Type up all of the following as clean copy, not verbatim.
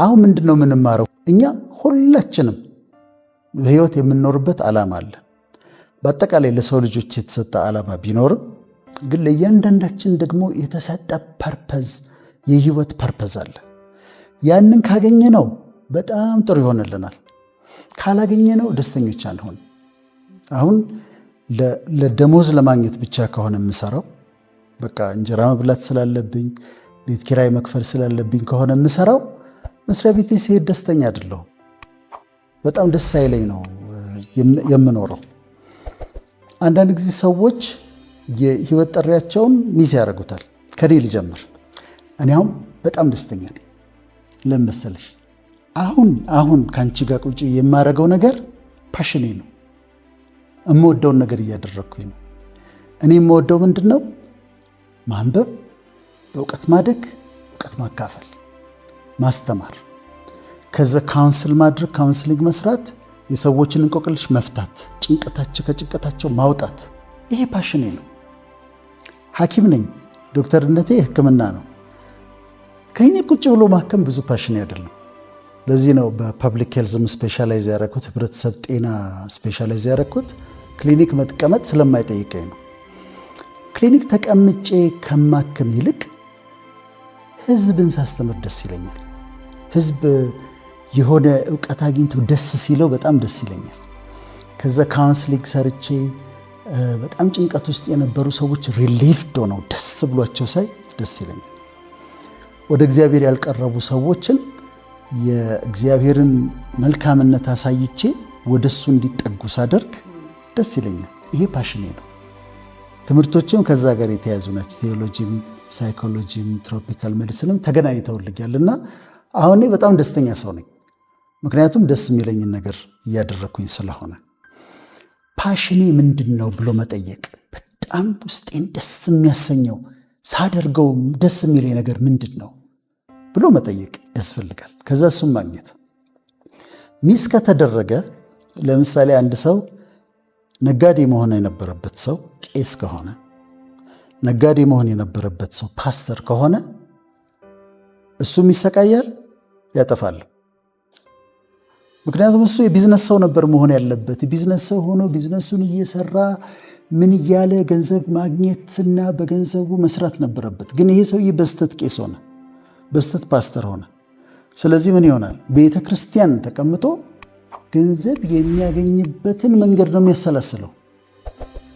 አሁን ምንድነው የምንማረው? እኛ ሁላችንም በህይወት የምንኖርበት ዓላማ አለ። በአጠቃላይ ለሰው ልጆች የተሰጠ ዓላማ ቢኖርም ግን ለእያንዳንዳችን ደግሞ የተሰጠ ፐርፐዝ፣ የህይወት ፐርፐዝ አለ። ያንን ካገኘነው በጣም ጥሩ ይሆንልናል። ካላገኘነው ደስተኞች አንሆን። አሁን ለደሞዝ ለማግኘት ብቻ ከሆነ የምሰራው፣ በቃ እንጀራ መብላት ስላለብኝ ቤት ኪራይ መክፈል ስላለብኝ ከሆነ የምሰራው፣ መስሪያ ቤቴ ሲሄድ ደስተኛ አይደለሁም። በጣም ደስ አይለኝ ነው የምኖረው። አንዳንድ ጊዜ ሰዎች የህይወት ጥሪያቸውን ሚስ ያደርጉታል። ከኔ ልጀምር። እኔ አሁን በጣም ደስተኛ ነኝ። ለምን መሰለሽ? አሁን ከአንቺ ጋር ቁጭ የማደርገው ነገር ፓሽኔ ነው። የምወደውን ነገር እያደረግኩኝ ነው። እኔ የምወደው ምንድን ነው? ማንበብ፣ በእውቀት ማደግ፣ እውቀት ማካፈል፣ ማስተማር፣ ከዛ ካውንስል ማድረግ፣ ካውንስሊንግ መስራት፣ የሰዎችን እንቆቅልሽ መፍታት፣ ከጭንቀታቸው ማውጣት። ይሄ ፓሽኔ ነው። ሐኪም ነኝ። ዶክተርነቴ ሕክምና ነው። ክሊኒክ ቁጭ ብሎ ማከም ብዙ ፓሽኔ አይደለም። ለዚህ ነው በፐብሊክ ሄልዝም ስፔሻላይዝ ያደረኩት፣ ህብረተሰብ ጤና ስፔሻላይዝ ያደረኩት። ክሊኒክ መጥቀመጥ ስለማይጠይቀኝ ነው። ክሊኒክ ተቀምጬ ከማከም ይልቅ ህዝብን ሳስተምር ደስ ይለኛል። ህዝብ የሆነ እውቀት አግኝቶ ደስ ሲለው በጣም ደስ ይለኛል። ከዛ ካውንስሊንግ ሰርቼ በጣም ጭንቀት ውስጥ የነበሩ ሰዎች ሪሊፍድ ሆነው ደስ ብሏቸው ሳይ ደስ ይለኛል። ወደ እግዚአብሔር ያልቀረቡ ሰዎችን የእግዚአብሔርን መልካምነት አሳይቼ ወደሱ እንዲጠጉ ሳደርግ ደስ ይለኛል። ይሄ ፓሽኔ ነው። ትምህርቶችም ከዛ ጋር የተያዙ ናቸው። ቴዎሎጂም፣ ሳይኮሎጂም፣ ትሮፒካል ሜዲሲንም ተገናኝተውልኛልና አሁን እኔ በጣም ደስተኛ ሰው ነኝ። ምክንያቱም ደስ የሚለኝን ነገር እያደረግኩኝ ስለሆነ። ፓሽኔ ምንድን ነው ብሎ መጠየቅ፣ በጣም ውስጤን ደስ የሚያሰኘው ሳደርገው ደስ የሚለኝ ነገር ምንድን ነው ብሎ መጠየቅ ያስፈልጋል። ከዛ እሱም ማግኘት። ሚስ ከተደረገ ለምሳሌ አንድ ሰው ነጋዴ መሆን የነበረበት ሰው ቄስ ከሆነ፣ ነጋዴ መሆን የነበረበት ሰው ፓስተር ከሆነ እሱም ይሰቃያል፣ ያጠፋል። ምክንያቱም እሱ የቢዝነስ ሰው ነበር መሆን ያለበት። የቢዝነስ ሰው ሆኖ ቢዝነሱን እየሰራ ምን እያለ ገንዘብ ማግኘትና በገንዘቡ መስራት ነበረበት። ግን ይሄ ሰውዬ በስተት ቄስ ሆነ፣ በስተት ፓስተር ሆነ። ስለዚህ ምን ይሆናል? ቤተ ክርስቲያን ተቀምጦ ገንዘብ የሚያገኝበትን መንገድ ነው የሚያሰላስለው።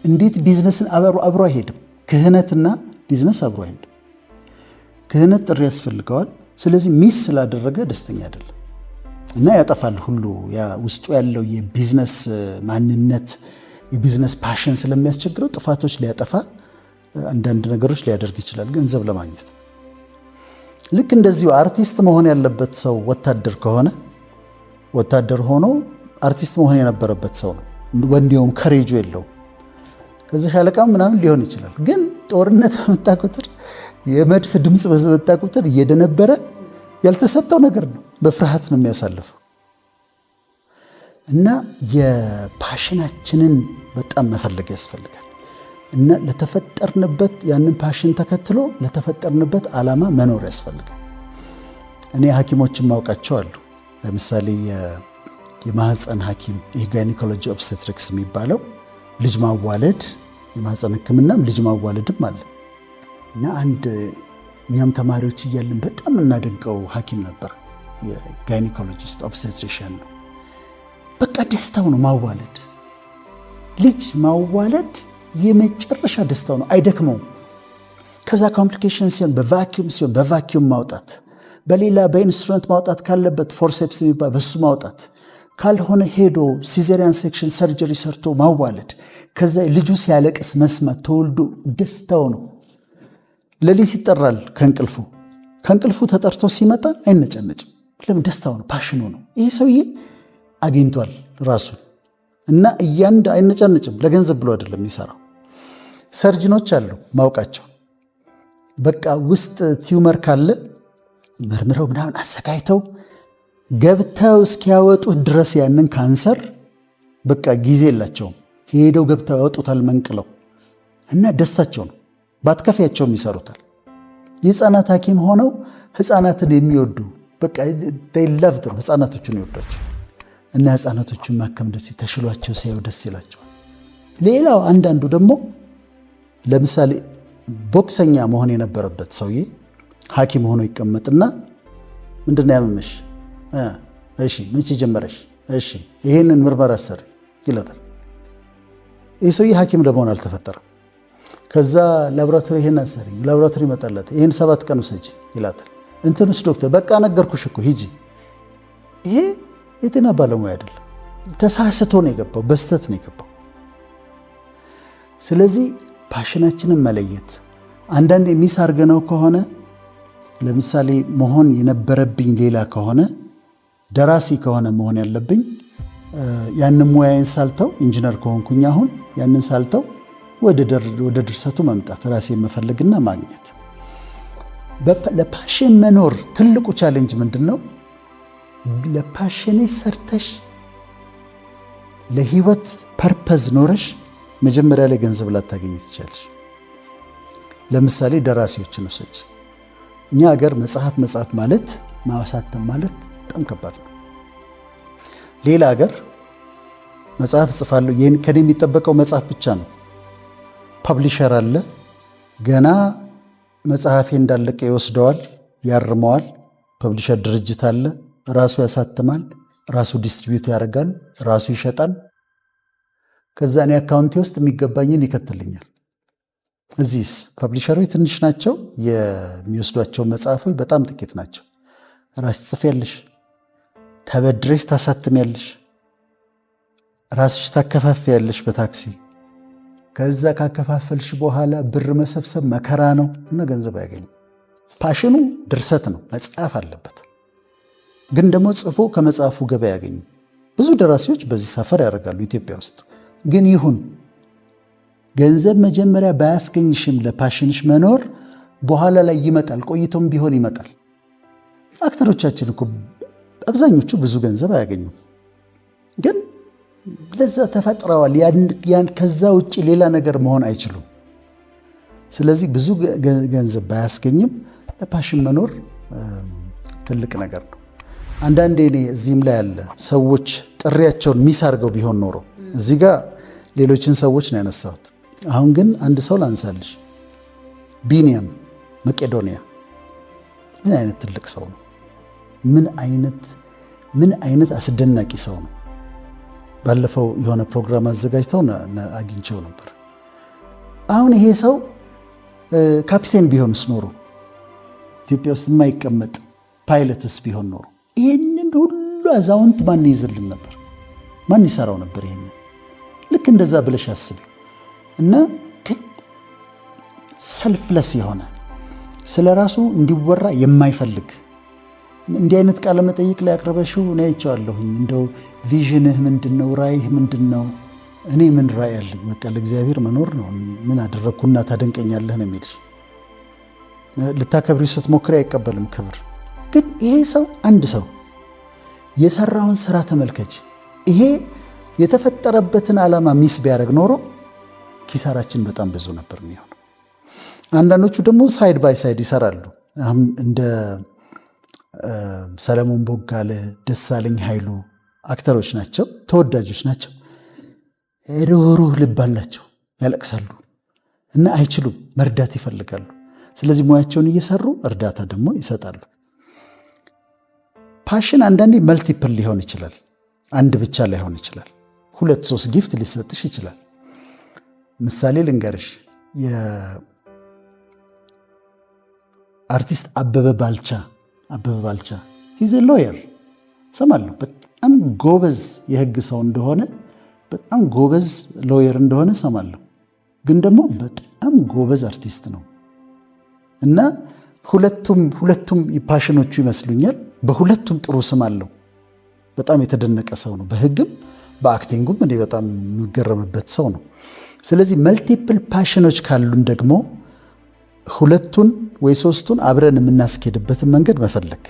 እንዴት ቢዝነስን አብሮ አይሄድም። ክህነትና ቢዝነስ አብሮ አይሄድም። ክህነት ጥሪ ያስፈልገዋል። ስለዚህ ሚስ ስላደረገ ደስተኛ አይደለም እና ያጠፋል ሁሉ። ያ ውስጡ ያለው የቢዝነስ ማንነት፣ የቢዝነስ ፓሽን ስለሚያስቸግረው ጥፋቶች ሊያጠፋ፣ አንዳንድ ነገሮች ሊያደርግ ይችላል ገንዘብ ለማግኘት። ልክ እንደዚሁ አርቲስት መሆን ያለበት ሰው ወታደር ከሆነ ወታደር ሆኖ አርቲስት መሆን የነበረበት ሰው ነው። ወንዲያውም ከሬጁ የለውም። ከዚህ ሻለቃም ምናምን ሊሆን ይችላል። ግን ጦርነት በመጣ ቁጥር፣ የመድፍ ድምፅ በመጣ ቁጥር እየደነበረ ያልተሰጠው ነገር ነው። በፍርሃት ነው የሚያሳልፈው። እና የፓሽናችንን በጣም መፈለግ ያስፈልጋል። እና ለተፈጠርንበት ያንን ፓሽን ተከትሎ ለተፈጠርንበት ዓላማ መኖር ያስፈልጋል። እኔ ሐኪሞችን ማውቃቸው አሉ። ለምሳሌ የማህፀን ሐኪም፣ ይህ ጋይኒኮሎጂ ኦብስቴትሪክስ የሚባለው ልጅ ማዋለድ፣ የማህፀን ሕክምናም ልጅ ማዋለድም አለ። እና አንድ እኛም ተማሪዎች እያለን በጣም እናደንቀው ሐኪም ነበር። የጋይኒኮሎጂስት ኦብስቴትሪሽያን ነው። በቃ ደስታው ነው ማዋለድ። ልጅ ማዋለድ የመጨረሻ ደስታው ነው፣ አይደክመውም። ከዛ ኮምፕሊኬሽን ሲሆን በቫኪዩም ማውጣት፣ በሌላ በኢንስትሩመንት ማውጣት ካለበት ፎርሴፕስ የሚባል በሱ ማውጣት፣ ካልሆነ ሄዶ ሲዘሪያን ሴክሽን ሰርጀሪ ሰርቶ ማዋለድ፣ ከዛ ልጁ ሲያለቅስ መስማት፣ ተወልዶ ደስታው ነው። ሌሊት ይጠራል ከእንቅልፉ ተጠርቶ ሲመጣ አይነጨነጭም። ለምን? ደስታው ነው፣ ፓሽኑ ነው። ይሄ ሰውዬ አግኝቷል ራሱን እና አይነጨነጭም። ለገንዘብ ብሎ አይደለም የሚሰራው። ሰርጅኖች አሉ ማውቃቸው፣ በቃ ውስጥ ቲዩመር ካለ መርምረው ምናምን አሰቃይተው ገብተው እስኪያወጡት ድረስ ያንን ካንሰር በቃ ጊዜ የላቸውም። ሄደው ገብተው ያወጡታል መንቅለው እና ደስታቸው ነው። ባትከፊያቸውም ይሰሩታል። የሕፃናት ሐኪም ሆነው ሕፃናትን የሚወዱ በቃ they love them ህፃናቶቹን ይወዷቸው እና ህፃናቶቹን ማከም ደስ ተሽሏቸው ሲያዩ ደስ ይላቸዋል። ሌላው አንዳንዱ ደግሞ ለምሳሌ ቦክሰኛ መሆን የነበረበት ሰውዬ ሐኪም ሆኖ ይቀመጥና ምንድነው ያመመሽ? እሺ መቼ ጀመረሽ? እሺ ይሄንን ምርመራ ሰሪ ይላታል። ይህ ሰውዬ ሐኪም ለመሆን አልተፈጠረም። ከዛ ላቦራቶሪ ይሄን አሰሪ ላቦራቶሪ ይመጣላት ይሄን 7 ቀን ውሰጂ ይላታል። እንትንስ ዶክተር በቃ ነገርኩሽ እኮ ሂጂ። ይሄ የጤና ባለሙያ አይደለም። ተሳስቶ ነው የገባው፣ በስተት ነው የገባው። ስለዚህ ፓሽናችንን መለየት አንዳንዴ ሚስ አድርገነው ከሆነ ለምሳሌ መሆን የነበረብኝ ሌላ ከሆነ ደራሲ ከሆነ መሆን ያለብኝ ያንን ሙያዬን ሳልተው ኢንጂነር ከሆንኩኝ አሁን ያንን ሳልተው ወደ ድርሰቱ መምጣት ራሴን መፈለግና ማግኘት። ለፓሽን መኖር ትልቁ ቻሌንጅ ምንድነው? ለፓሽንሽ ሰርተሽ ለህይወት ፐርፐዝ ኖረሽ መጀመሪያ ላይ ገንዘብ ላታገኝ ትችላለሽ። ለምሳሌ ደራሲዎችን ውሰጂ። እኛ ሀገር መጽሐፍ ማለት ማሳተም ማለት በጣም ከባድ ነው። ሌላ ሀገር መጽሐፍ ጽፋለሁ ከኔ የሚጠበቀው መጽሐፍ ብቻ ነው። ፐብሊሸር አለ፣ ገና መጽሐፌ እንዳለቀ ይወስደዋል፣ ያርመዋል። ፐብሊሸር ድርጅት አለ፣ ራሱ ያሳትማል፣ ራሱ ዲስትሪቢዩት ያደርጋል፣ ራሱ ይሸጣል። ከዛ እኔ አካውንቴ ውስጥ የሚገባኝን ይከትልኛል። እዚህስ ፐብሊሸሮች ትንሽ ናቸው፣ የሚወስዷቸው መጽሐፎች በጣም ጥቂት ናቸው። ራስሽ ጽፌያለሽ፣ ተበድረሽ ታሳትሚያለሽ፣ ራስሽ ታከፋፍያለሽ በታክሲ። ከዛ ካከፋፈልሽ በኋላ ብር መሰብሰብ መከራ ነው እና ገንዘብ አያገኝም። ፓሽኑ ድርሰት ነው፣ መጽሐፍ አለበት። ግን ደግሞ ጽፎ ከመጽሐፉ ገበያ ያገኝ። ብዙ ደራሲዎች በዚህ ሰፈር ያደርጋሉ ኢትዮጵያ ውስጥ። ግን ይሁን ገንዘብ መጀመሪያ ባያስገኝሽም ለፓሽንሽ መኖር በኋላ ላይ ይመጣል፣ ቆይቶም ቢሆን ይመጣል። አክተሮቻችን እኮ አብዛኞቹ ብዙ ገንዘብ አያገኙም፣ ግን ለዛ ተፈጥረዋል። ያን ከዛ ውጭ ሌላ ነገር መሆን አይችሉም። ስለዚህ ብዙ ገንዘብ ባያስገኝም ለፓሽን መኖር ትልቅ ነገር ነው። አንዳንዴ እኔ እዚህም ላይ ያለ ሰዎች ጥሪያቸውን ሚስ አድርገው ቢሆን ኖሮ እዚህ ጋር ሌሎችን ሰዎች ነው ያነሳሁት። አሁን ግን አንድ ሰው ላንሳልሽ። ቢንያም መቄዶንያ ምን አይነት ትልቅ ሰው ነው! ምን አይነት አስደናቂ ሰው ነው! ባለፈው የሆነ ፕሮግራም አዘጋጅተው አግኝቸው ነበር። አሁን ይሄ ሰው ካፒቴን ቢሆንስ ኖሮ ኢትዮጵያ ውስጥ የማይቀመጥ ፓይለትስ ቢሆን ኖሮ ይህንን ሁሉ አዛውንት ማን ይዝልን ነበር? ማን ይሰራው ነበር? ይሄንን ልክ እንደዛ ብለሽ አስቢ። እና ግን ሰልፍለስ የሆነ ስለ ራሱ እንዲወራ የማይፈልግ እንዲህ አይነት ቃለ መጠይቅ ላይ አቅርበሽው እኔ አይቼዋለሁኝ። እንደው ቪዥንህ ምንድነው? ራእይህ ምንድነው? እኔ ምን ራእይ አለኝ? በቃ ለእግዚአብሔር መኖር ነው። ምን አደረግኩና ታደንቀኛለህ ነው የሚልሽ። ልታከብሪው ስትሞክሪ አይቀበልም ክብር። ግን ይሄ ሰው አንድ ሰው የሰራውን ስራ ተመልከች። ይሄ የተፈጠረበትን ዓላማ ሚስ ቢያደርግ ኖሮ ኪሳራችን በጣም ብዙ ነበር የሚሆነው። አንዳንዶቹ ደግሞ ሳይድ ባይ ሳይድ ይሰራሉ። አሁን እንደ ሰለሞን ቦጋለ፣ ደሳለኝ ኃይሉ አክተሮች ናቸው፣ ተወዳጆች ናቸው። ሩህሩህ ልብ አላቸው፣ ያለቅሳሉ እና አይችሉም፣ መርዳት ይፈልጋሉ። ስለዚህ ሙያቸውን እየሰሩ እርዳታ ደግሞ ይሰጣሉ። ፓሽን አንዳንዴ መልቲፕል ሊሆን ይችላል፣ አንድ ብቻ ላይሆን ይችላል። 2-3 ጊፍት ሊሰጥሽ ይችላል። ምሳሌ ልንገርሽ። የአርቲስት አበበ ባልቻ ሂዝ ሎየር ሰማለሁ። በጣም ጎበዝ የህግ ሰው እንደሆነ፣ በጣም ጎበዝ ሎየር እንደሆነ ሰማለሁ። ግን ደግሞ በጣም ጎበዝ አርቲስት ነው እና ሁለቱም ፓሽኖቹ ይመስሉኛል። በሁለቱም ጥሩ ስም አለው። በጣም የተደነቀ ሰው ነው። በህግም በአክቲንጉም እኔ በጣም የምገረምበት ሰው ነው። ስለዚህ መልቲፕል ፓሽኖች ካሉን ደግሞ 2ቱን ወይ 3ቱን አብረን የምናስኬድበትን መንገድ መፈለግ።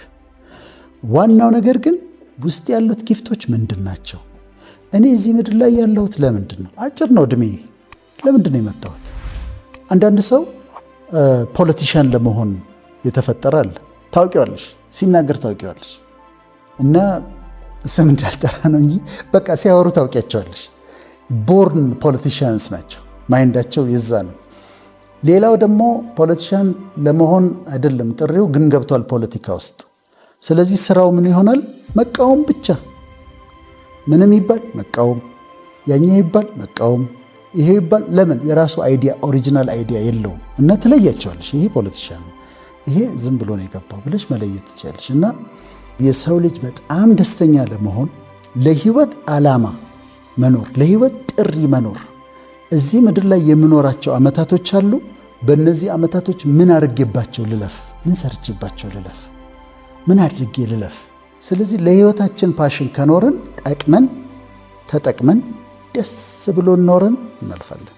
ዋናው ነገር ግን ውስጥ ያሉት ጊፍቶች ምንድን ናቸው? እኔ እዚህ ምድር ላይ ያለሁት ለምንድን ነው? አጭር ነው እድሜ። ለምንድን ነው የመጣሁት? አንዳንድ ሰው ፖለቲሻን ለመሆን የተፈጠረ አለ። ታውቂዋለሽ፣ ሲናገር ታውቂዋለሽ። እና ስም እንዳልጠራ ነው እንጂ በቃ ሲያወሩ ታውቂያቸዋለሽ። ቦርን ፖለቲሽያንስ ናቸው፣ ማይንዳቸው የዛ ነው። ሌላው ደግሞ ፖለቲሽያን ለመሆን አይደለም ጥሪው፣ ግን ገብቷል ፖለቲካ ውስጥ። ስለዚህ ስራው ምን ይሆናል? መቃወም ብቻ። ምንም ይባል መቃወም፣ ያኛው ይባል መቃወም፣ ይሄ ይባል። ለምን? የራሱ አይዲያ ኦሪጂናል አይዲያ የለውም። እና ትለያቸዋለሽ። ይሄ ፖለቲሽያን ነው፣ ይሄ ዝም ብሎ ነው የገባው ብለሽ መለየት ትችላለሽ። እና የሰው ልጅ በጣም ደስተኛ ለመሆን ለህይወት ዓላማ መኖር፣ ለህይወት ጥሪ መኖር፣ እዚህ ምድር ላይ የምኖራቸው ዓመታቶች አሉ። በእነዚህ ዓመታቶች ምን አድርጌባቸው ልለፍ? ምን ሰርቼባቸው ልለፍ? ምን አድርጌ ልለፍ? ስለዚህ ለህይወታችን ፓሽን ከኖርን ጠቅመን ተጠቅመን ደስ ብሎ ኖርን እናልፋለን።